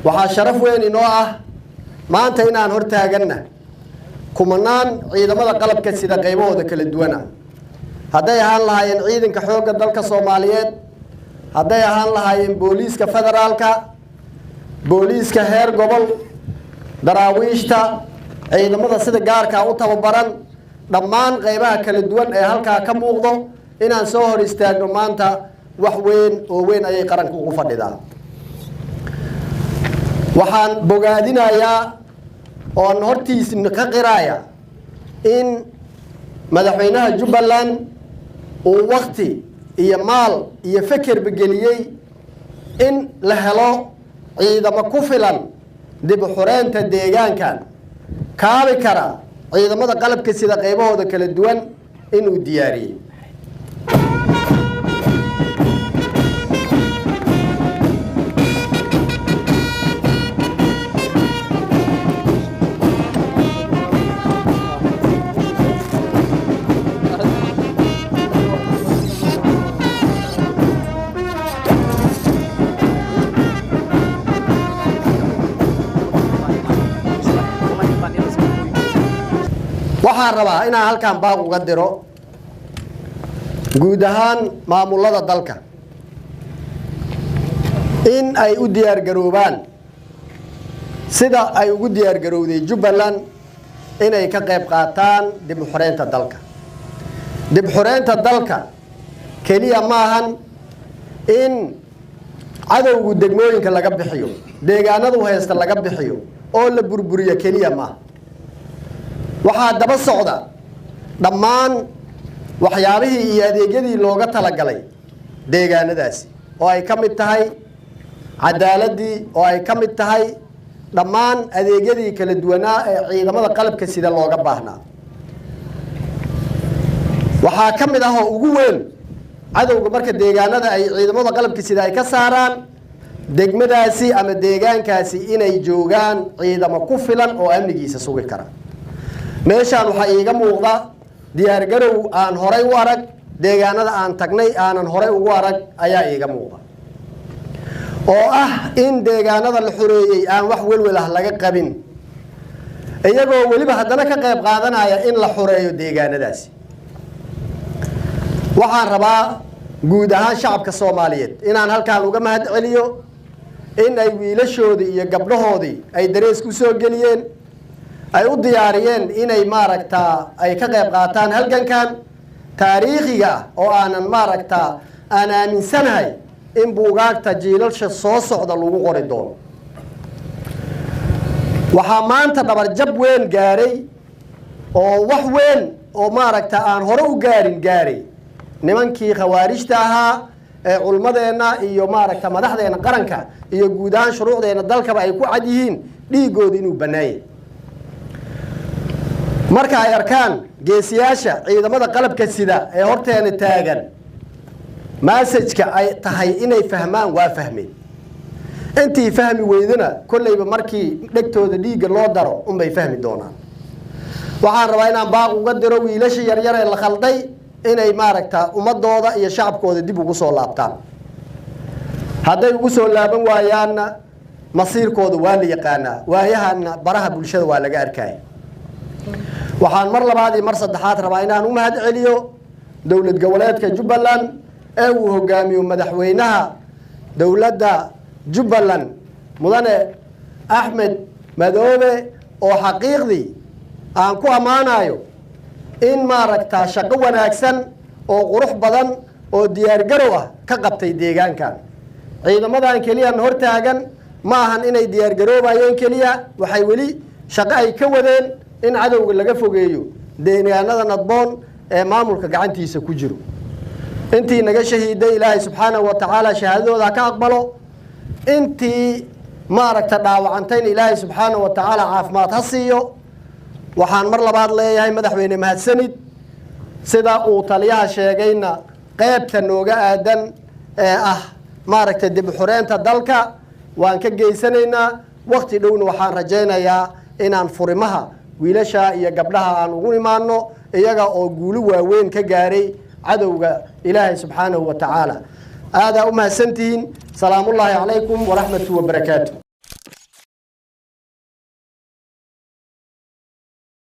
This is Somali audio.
waxaa sharaf weyn inoo ah maanta inaan hortaaganna kumanaan ciidamada qalabka sida qaybahooda kala duwana hadday ahaan lahaayeen ciidanka xoogga dalka Soomaaliyeed hadday ahaan lahaayeen booliiska federaalka booliiska heer gobol daraawiishta ciidamada sida gaarka u tababaran dhammaan qaybaha kala duwan ee halka ka muuqdo inaan soo hor istaagno maanta wax weyn oo weyn ayay qaranku ugu fadhidaa waxaan bogaadinayaa oo hortiisna ka qiraaya in madaxweynaha Jubbaland uu waqti iyo maal iyo fikir begeliyay in la helo ciidamo ku filan dib u xoreynta deegaankan kaabi kara ciidamada qalabka sida qaybahooda kala duwan inuu diyaariyay waxaan rabaa inaan halkan baaq uga diro guud ahaan maamulada dalka in ay u diyaar garoobaan sida ay ugu diyaar garowday Jubbaland inay ka qayb qaataan dib u xoreynta dalka dib u xoreynta dalka kaliya maahan in cadawgu degmooyinka laga bixiyo deegaanadu haysta laga bixiyo oo la burburiyo kaliya maaha waxaa daba socda dhammaan waxyaabihii iyo adeegyadii looga talagalay deegaanadaasi oo ay ka mid tahay cadaaladii oo ay ka mid tahay dhammaan adeegyadii kala duwanaa ee ciidamada qalabka sida looga baahnaa waxaa ka mid ah oo ugu weyn cadawga marka deegaanada ay ciidamada qalabka sida ay ka saaraan degmadaasi ama deegaankaasi inay joogaan ciidamo ku filan oo amnigiisa sugi kara meeshaan waxa iiga muuqda diyaar garow aan horay u arag deegaanada aan tagnay aanan horay ugu arag ayaa iiga muuqda oo ah in deegaanada la xoreeyay aan wax welwel ah laga qabin iyagoo waliba haddana ka qayb qaadanaya in la xoreeyo deegaanadaasi waxaan rabaa guud ahaan shacabka Soomaaliyeed inaan halkaan uga mahad celiyo in ay wiilashoodii iyo gabdhahoodii ay darees ku soo geliyeen ay u diyaariyeen inay maaragtaa ay ka qayb qaataan halgankan taariikhiga oo aanan maaragtaa aan aaminsanahay in buugaagta jiilalsha soo socda lagu qori doono waxaa maanta dhabar jab weyn gaaray oo wax weyn oo maaragtaa aan hore u gaaray nimankii khawaarijta ahaa ee culmadeena iyo maaragtaa madaxdeena qaranka iyo guud ahaan shuruucdeena dalkaba ay ku cad yihiin dhiigooda inuu banaayay marka ay arkaan geesiyaasha ciidamada qalabka sida ee horteena taagan message-ka ay tahay inay fahmaan waa fahmeen intii fahmi weydana kullayba markii dhegtooda dhiiga loo daro bay fahmi doonaan waxaan rabaa inaan baaq uga diro wiilasha yaryar ee la khalday inay maaragtaa ummadooda iyo shacabkooda dib ugu soo laabtaan hadday ugu soo laaban waayaanna masiirkooda waa la yaqaanaa waayahana baraha bulshada waa laga arkaya waxaan mar labaad iyo mar saddexaad rabaa inaan u mahad celiyo dowlad goboleedka Jubbaland ee uu hogaamiyo madaxweynaha dowladda Jubbaland mudane Axmed Madoobe oo xaqiiqdii aan ku amaanayo in maaragtaa shaqo wanaagsan oo qurux badan oo diyaar garow ah ka qabtay deegaankan ciidamadan kaliya hortaagan ma ahan inay diyaar garoobayeen kaliya waxay wali shaqo ay ka wadeen in cadawga laga fogeeyo deegaanada nadboon ee maamulka gacantiisa ku jiro intii naga shahiiday Ilaahay subhanahu wa ta'ala shahaadadooda ka aqbalo intii maaragta dhaawacantayna Ilaahay subhanahu wa ta'ala caafimaad ha siiyo waxaan mar labaad leeyahay madaxweyne mahadsanid sida uu taliyaha sheegayna qaybta nooga aadan ee ah maaragta dib u xoreynta dalka waan ka geysanaynaa waqti dhowna waxaan rajaynayaa inaan furimaha wiilasha iyo gabdhaha aan ugu imaano iyaga oo guulo waaweyn ka gaaray cadowga Ilaahay subhanahu wa ta'ala aada u mahadsantihiin salaamullaahi calaykum wa rahmatullahi wa barakaatuh